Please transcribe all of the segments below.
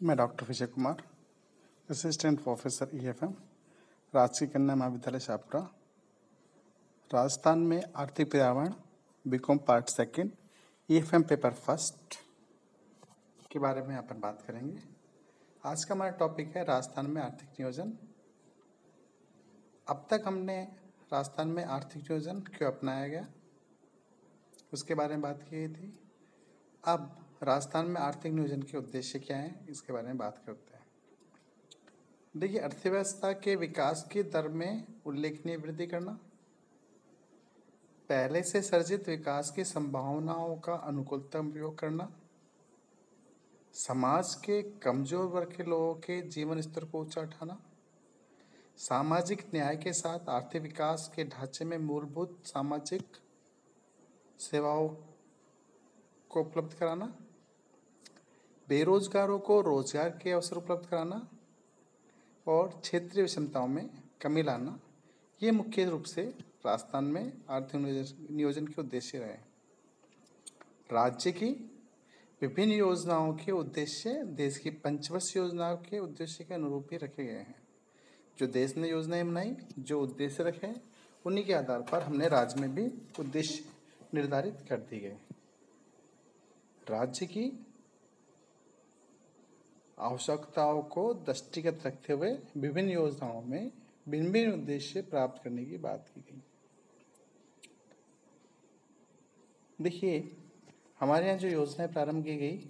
मैं doctor Vijay Kumar, assistant professor EFM, राजकीय कन्या महाविद्यालय शाहपुरा। राजस्थान में आर्थिक पर्यावरण BCom part second EFM paper first के बारे में अपन बात करेंगे। आज का हमारा टॉपिक है राजस्थान में आर्थिक नियोजन। अब तक हमने राजस्थान में आर्थिक नियोजन क्यों अपनाया गया उसके बारे में बात की गई थी। अब राजस्थान में आर्थिक नियोजन के उद्देश्य क्या हैं इसके बारे में बात करते हैं। देखिए, अर्थव्यवस्था के विकास की दर में उल्लेखनीय वृद्धि करना, पहले से सर्जित विकास की संभावनाओं का अनुकूलतम प्रयोग करना, समाज के कमजोर वर्ग के लोगों के जीवन स्तर को ऊंचा उठाना, सामाजिक न्याय के साथ आर्थिक विकास के ढांचे में मूलभूत सामाजिक सेवाओं को उपलब्ध कराना, बेरोजगारों को रोजगार के अवसर उपलब्ध कराना और क्षेत्रीय विषमताओं में कमी लाना, ये मुख्य रूप से राजस्थान में आर्थिक नियोजन के उद्देश्य रहे। राज्य की विभिन्न योजनाओं के उद्देश्य देश की पंचवर्षीय योजनाओं के उद्देश्य के अनुरूप ही रखे गए हैं। जो देश ने योजनाएं बनाई, जो उद्देश्य रखे, उन्हीं के आधार पर हमने राज्य में भी उद्देश्य निर्धारित कर दिए गए। राज्य की आवश्यकताओं को दृष्टिगत रखते हुए विभिन्न योजनाओं में भिन्न भिन्न उद्देश्य प्राप्त करने की बात की गई। देखिए, हमारे यहाँ जो योजनाएं प्रारंभ की गई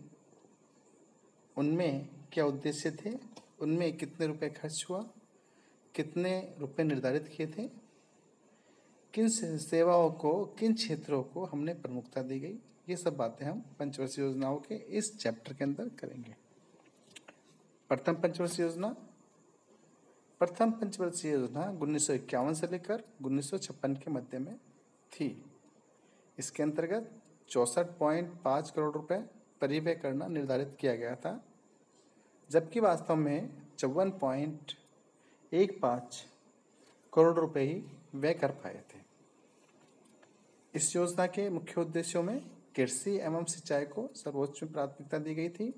उनमें क्या उद्देश्य थे, उनमें कितने रुपए खर्च हुआ, कितने रुपए निर्धारित किए थे, किन सेवाओं को, किन क्षेत्रों को हमने प्रमुखता दी गई, ये सब बातें हम पंचवर्षीय योजनाओं के इस चैप्टर के अंदर करेंगे। प्रथम पंचवर्षीय योजना 1951 से लेकर 1956 के मध्य में थी। इसके अंतर्गत 64.5 करोड़ रुपए परिव्यय करना निर्धारित किया गया था, जबकि वास्तव में 54.15 करोड़ रुपए ही व्यय कर पाए थे। इस योजना के मुख्य उद्देश्यों में कृषि एवं सिंचाई को सर्वोच्च प्राथमिकता दी गई थी।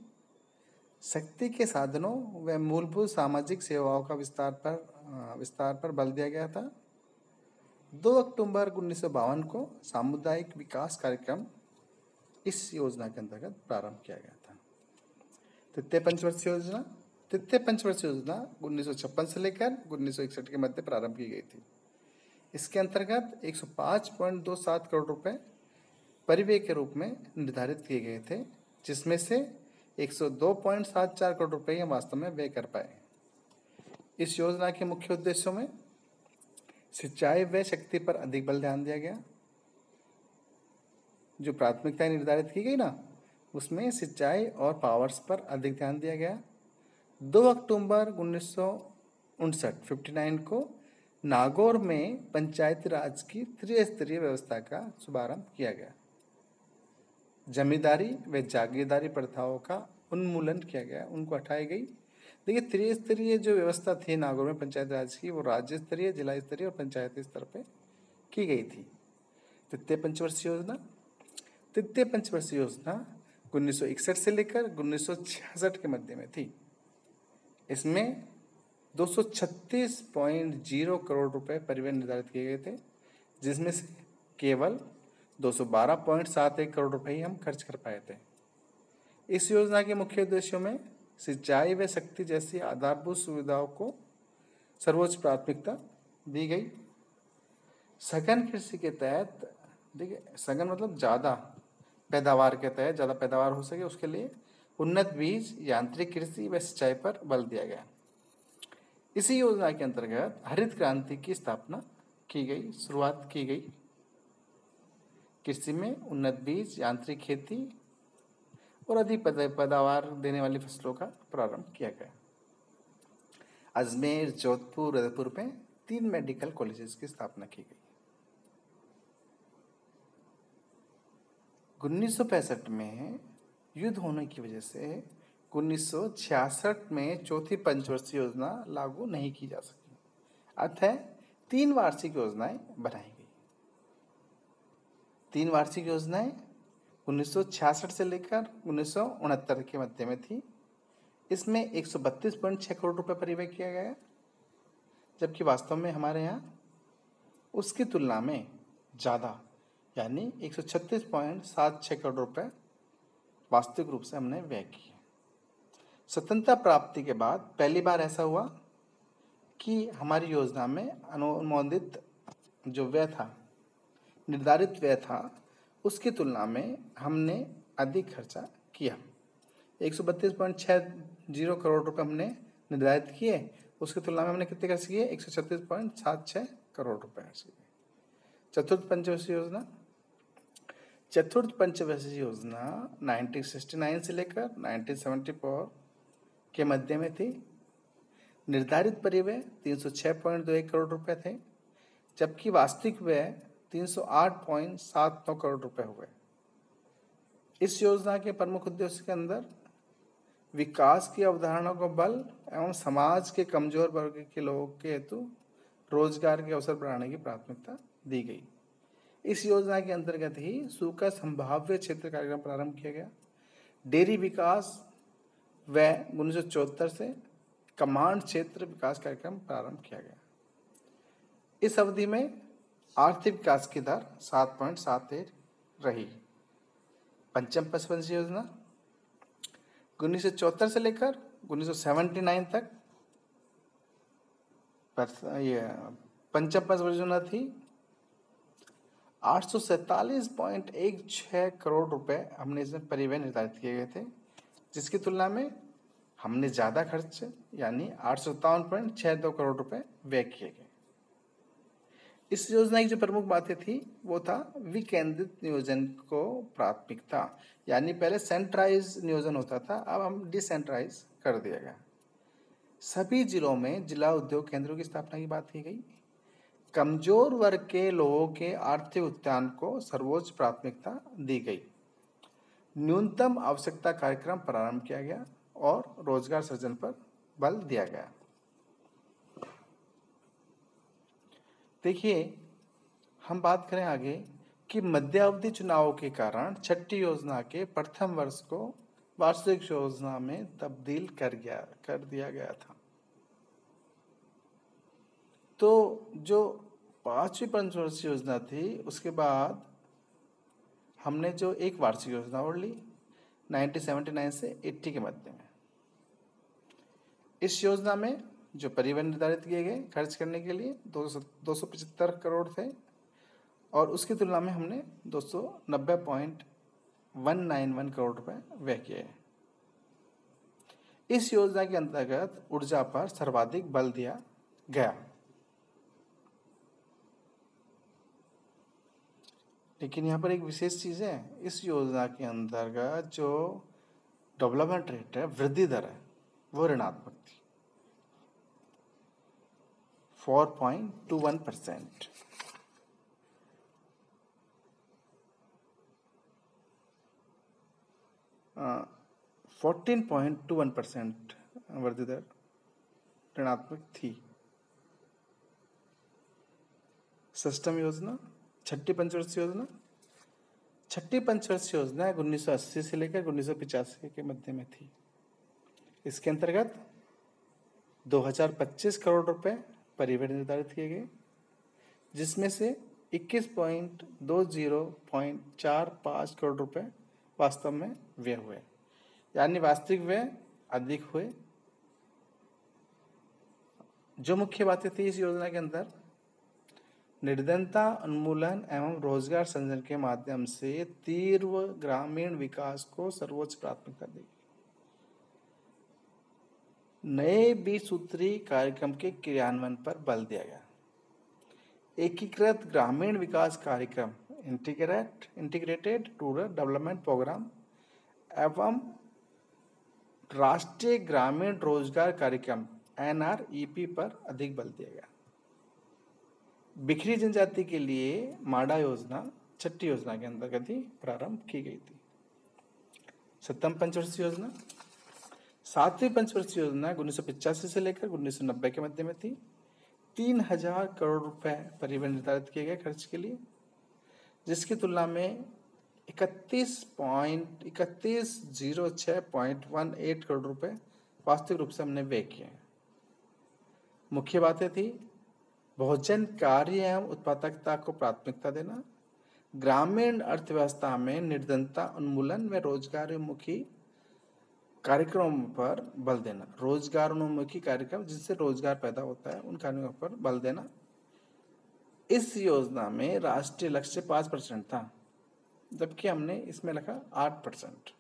शक्ति के साधनों व मूलभूत सामाजिक सेवाओं का विस्तार पर बल दिया गया था। 2 अक्टूबर 1952 को सामुदायिक विकास कार्यक्रम इस योजना के अंतर्गत प्रारंभ किया गया था। तृतीय पंचवर्षीय योजना 1956 से लेकर 1961 के मध्य प्रारंभ की गई थी। इसके अंतर्गत 105.27 करोड़ रुपए परिव्यय के रूप में निर्धारित किए गए थे, जिसमें से 102.74 करोड़ रुपए हम वास्तव में व्यय कर पाए। इस योजना के मुख्य उद्देश्यों में सिंचाई व शक्ति पर अधिक बल ध्यान दिया गया। जो प्राथमिकताएं निर्धारित की गई ना, उसमें सिंचाई और पावर्स पर अधिक ध्यान दिया गया। 2 अक्टूबर 1959 को नागौर में पंचायती राज की त्रिस्तरीय व्यवस्था का शुभारंभ किया गया। जमींदारी व जागीरदारी प्रथाओं का उन्मूलन किया गया, उनको हटाई गई। देखिए, त्रिस्तरीय जो व्यवस्था थी नागौर में पंचायत राज की, वो राज्य स्तरीय, जिला स्तरीय और पंचायती स्तर पे की गई थी। तृतीय पंचवर्षीय योजना 1961 से लेकर 1966 के मध्य में थी। इसमें 236.0 करोड़ रुपए परिव्यय निर्धारित किए गए थे, जिसमें से केवल 212.71 करोड़ रुपए ही हम खर्च कर पाए थे। इस योजना के मुख्य उद्देश्यों में सिंचाई व शक्ति जैसी आधारभूत सुविधाओं को सर्वोच्च प्राथमिकता दी गई। सघन कृषि के तहत, देखिए सघन मतलब ज़्यादा पैदावार के तहत, ज़्यादा पैदावार हो सके उसके लिए उन्नत बीज, यांत्रिक कृषि व सिंचाई पर बल दिया गया। इसी योजना के अंतर्गत हरित क्रांति की स्थापना की गई, शुरुआत की गई। कृषि में उन्नत बीज, यांत्रिक खेती और अधिक पैदावार देने वाली फसलों का प्रारंभ किया गया। अजमेर, जोधपुर, उदयपुर में 3 मेडिकल कॉलेजेस की स्थापना की गई। 1965 में युद्ध होने की वजह से 1966 में चौथी पंचवर्षीय योजना लागू नहीं की जा सकी, अतः 3 वार्षिक योजनाएं बनाई गई। 3 वार्षिक योजनाएं 1966 से लेकर 1969 के मध्य में थी। इसमें 132.6 करोड़ रुपए परिव्यय किया गया, जबकि वास्तव में हमारे यहाँ उसकी तुलना में ज़्यादा यानी 136.76 करोड़ रुपए वास्तविक रूप से हमने व्यय किए। स्वतंत्रता प्राप्ति के बाद पहली बार ऐसा हुआ कि हमारी योजना में अनुमोदित जो व्यय था, निर्धारित व्यय था, उसकी तुलना में हमने अधिक खर्चा किया। 132.60 करोड़ रुपए हमने निर्धारित किए, उसकी तुलना में हमने कितने खर्च किए? 136.76 करोड़ रुपए खर्च किए। चतुर्थ पंचवर्षीय योजना, चतुर्थ पंचवर्षीय योजना 1969 से लेकर 1974 के मध्य में थी। निर्धारित परिव्यय 306.21 करोड़ रुपए थे, जबकि वास्तविक व्यय 308.79 करोड़ रुपए हुए। इस योजना के प्रमुख उद्देश्य के अंदर विकास की अवधारणा को बल एवं समाज के कमजोर वर्ग के लोगों के हेतु रोजगार के अवसर बढ़ाने की प्राथमिकता दी गई। इस योजना के अंतर्गत ही सूखा संभाव्य क्षेत्र कार्यक्रम प्रारंभ किया गया। डेयरी विकास व 1974 से कमांड क्षेत्र विकास कार्यक्रम प्रारंभ किया गया। इस अवधि में आर्थिक विकास की दर 7.71 रही। पंचम पंचवर्षीय योजना 1974 से लेकर 1979 तक ये पंचम पंचवर्षीय योजना थी। 847.16 करोड़ रुपए हमने इसमें परिव्यय निर्धारित किए गए थे, जिसकी तुलना में हमने ज़्यादा खर्च यानी 857.62 करोड़ रुपए व्यय किए गए। इस योजना की जो प्रमुख बातें थी वो था विकेंद्रित नियोजन को प्राथमिकता, यानी पहले सेंट्रलाइज नियोजन होता था, अब हम डिसेंट्रलाइज कर दिया गया। सभी जिलों में जिला उद्योग केंद्रों की स्थापना की बात की गई। कमजोर वर्ग के लोगों के आर्थिक उत्थान को सर्वोच्च प्राथमिकता दी गई। न्यूनतम आवश्यकता कार्यक्रम प्रारंभ किया गया और रोजगार सृजन पर बल दिया गया। देखिए, हम बात करें आगे कि मध्यावधि चुनावों के कारण छठी योजना के प्रथम वर्ष को वार्षिक योजना में तब्दील कर दिया गया था। तो जो पांचवी पंचवर्षीय योजना थी, उसके बाद हमने जो एक वार्षिक योजना और ली 1979 से 80 के मध्य में। इस योजना में जो परिव्यय निर्धारित किए गए खर्च करने के लिए 275 करोड़ थे और उसकी तुलना में हमने 290.191 करोड़ रुपए व्यय किए। इस योजना के अंतर्गत ऊर्जा पर सर्वाधिक बल दिया गया। लेकिन यहाँ पर एक विशेष चीज़ है, इस योजना के अंतर्गत जो डेवलपमेंट रेट है, वृद्धि दर है, वो ऋणात्मक थी 4.21%। uh, 14.21% वृद्धि दर ऋणात्मक थी। षष्ठम योजना, छठी पंचवर्षीय योजना। छठी पंचवर्षीय योजना 1980 से लेकर 1985 के मध्य में थी। इसके अंतर्गत 2025 करोड़ रुपए परिव्यय निर्धारित किए गए, जिसमें से 21.20.45 करोड़ रुपए वास्तव में व्यय हुए, यानी वास्तविक व्यय अधिक हुए। जो मुख्य बातें थी इस योजना के अंदर, निर्धनता उन्मूलन एवं रोजगार सृजन के माध्यम से तीव्र ग्रामीण विकास को सर्वोच्च प्राथमिकता दी। नए 20 सूत्री कार्यक्रम के क्रियान्वयन पर बल दिया गया। एकीकृत ग्रामीण विकास कार्यक्रम इंटीग्रेटेड रूरल डेवलपमेंट प्रोग्राम एवं राष्ट्रीय ग्रामीण रोजगार कार्यक्रम NREP पर अधिक बल दिया गया। बिखरी जनजाति के लिए माडा योजना छठी योजना के अंतर्गत ही प्रारंभ की गई थी। सप्तम पंचवर्षीय योजना, सातवीं पंचवर्षीय योजना 1985 से लेकर 1990 के मध्य में थी। 3000 करोड़ रुपए परिव्यय निर्धारित किए गए खर्च के लिए, जिसकी तुलना में 3106.18 करोड़ रुपए वास्तविक रूप से हमने व्यय किए। मुख्य बातें थी भोजन कार्य एवं उत्पादकता को प्राथमिकता देना, ग्रामीण अर्थव्यवस्था में निर्धनता उन्मूलन व रोजगारोन्मुखी कार्यक्रमों पर बल देना। रोजगारोन्मुखी कार्यक्रम जिससे रोजगार पैदा होता है उन कार्यों पर बल देना। इस योजना में राष्ट्रीय लक्ष्य 5% था, जबकि हमने इसमें लिखा 8%।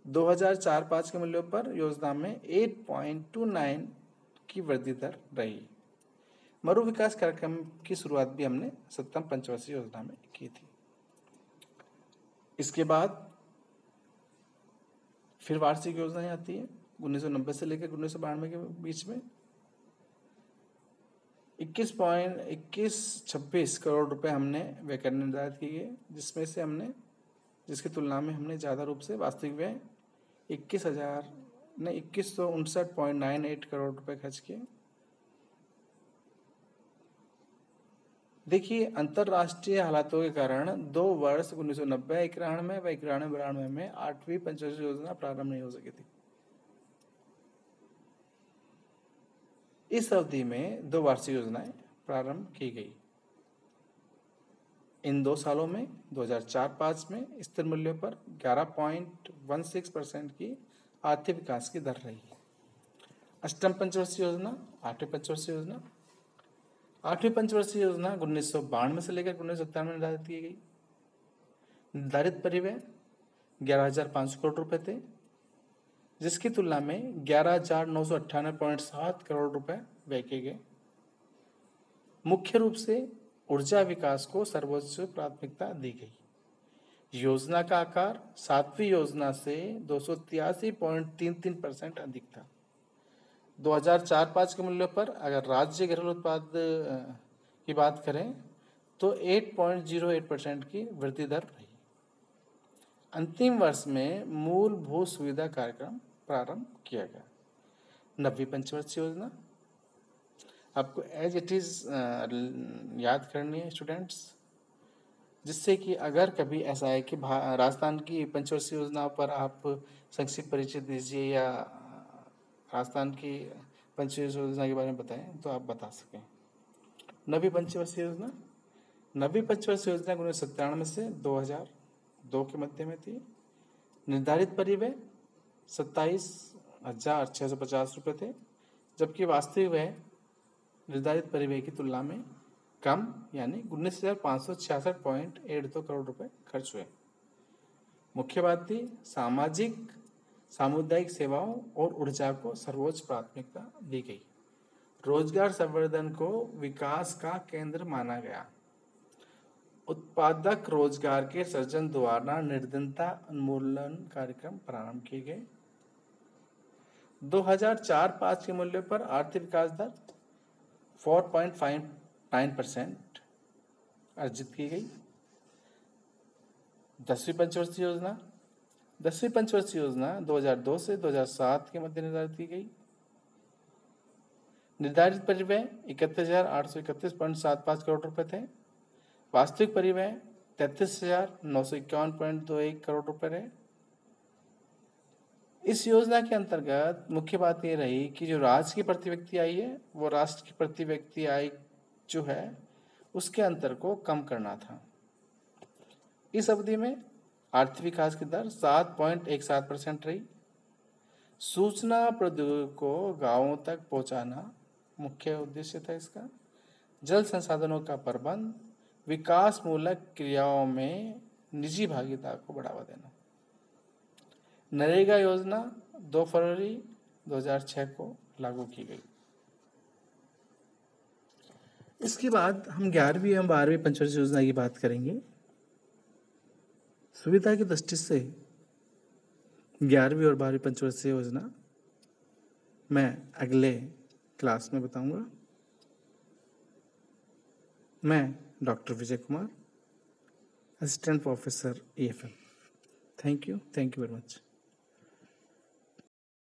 2004-05 के मूल्यों पर योजना में 8.29 की वृद्धि दर रही। मरु विकास कार्यक्रम की शुरुआत भी हमने 7वीं पंचवर्षीय योजना में की थी। इसके बाद फिर वार्षिक योजनाएं आती है 1990 से लेकर 1992 के बीच में 21.26 करोड़ रुपए हमने व्यय करने निर्धारित किए, जिसमें से हमने जिसकी तुलना में हमने ज़्यादा रूप से वास्तविक व्यय 2159.98 करोड़ रुपए खर्च किए। देखिए अंतरराष्ट्रीय हालातों के कारण 2 वर्ष 1990-91 व 91-92 में 8वीं पंचवर्षीय योजना प्रारंभ नहीं हो सकी थी। इस अवधि में 2 वार्षिक योजनाएं प्रारंभ की गई। इन 2 सालों में 2004-05 में स्थिर मूल्यों पर 11.16% की आर्थिक विकास की दर रही। अष्टम पंचवर्षीय योजना, 8वीं पंचवर्षीय योजना। 8वीं पंचवर्षीय योजना 1992 से लेकर 1997 में निर्धारित की गई। निर्धारित परिव्यय 11,500 करोड़ रुपए थे, जिसकी तुलना में 11,998.7 करोड़ रुपए व्यय किए गए। मुख्य रूप से ऊर्जा विकास को सर्वोच्च प्राथमिकता दी गई। योजना का आकार 7वीं योजना से 283.33% अधिक था। 2004-05 के मूल्यों पर अगर राज्य घरेलू उत्पाद की बात करें तो 8.08% की वृद्धि दर रही। अंतिम वर्ष में मूलभूत सुविधा कार्यक्रम प्रारंभ किया गया। 9वीं पंचवर्षीय योजना आपको एज इट इज याद करनी है स्टूडेंट्स, जिससे कि अगर कभी ऐसा है कि राजस्थान की पंचवर्षीय योजना पर आप संक्षिप्त परिचय दीजिए या राजस्थान की पंचवर्षीय योजना के बारे में बताएं तो आप बता सकें। 9वीं पंचवर्षीय योजना 9वीं पंचवर्षीय योजना 1997 से 2002 के मध्य में थी। निर्धारित परिव्यय 27,650 रुपये थे, जबकि वास्तविक व्यय निर्धारित परिव्यय की तुलना में कम यानी 19,566.82 करोड़ रुपए खर्च हुए। मुख्य बात थी सामाजिक सामुदायिक सेवाओं और ऊर्जा को सर्वोच्च प्राथमिकता दी गई। रोजगार संवर्धन को विकास का केंद्र माना गया। उत्पादक रोजगार के सृजन द्वारा निर्धनता उन्मूलन कार्यक्रम प्रारंभ किए गए। 2004-05 के मूल्य पर आर्थिक विकास दर 4.59% अर्जित की गई। 10वीं पंचवर्षीय योजना 10वीं पंचवर्षीय योजना 2002 से 2007 के मध्य निर्धारित की गई। निर्धारित परिव्यय 31,831.75 करोड़ रुपए थे। वास्तविक परिव्यय 33,951.21 करोड़ रुपए रहे। इस योजना के अंतर्गत मुख्य बात यह रही कि जो राज्य की प्रति व्यक्ति आय है वो राष्ट्र की प्रति व्यक्ति आय जो है उसके अंतर को कम करना था। इस अवधि में आर्थिक विकास की दर 7.17% रही। सूचना प्रौद्योगिकी को गांवों तक पहुंचाना मुख्य उद्देश्य था इसका। जल संसाधनों का प्रबंध, विकास मूलक क्रियाओं में निजी भागीदारी को बढ़ावा देना। नरेगा योजना 2 फरवरी 2006 को लागू की गई। इसके बाद हम 11वीं एवं 12वीं पंचवर्षीय योजना की बात करेंगे। सुविधा की दृष्टि से 11वीं और 12वीं पंचवर्षीय योजना मैं अगले क्लास में बताऊंगा। मैं doctor Vijay Kumar, assistant professor EFM। Thank you very much.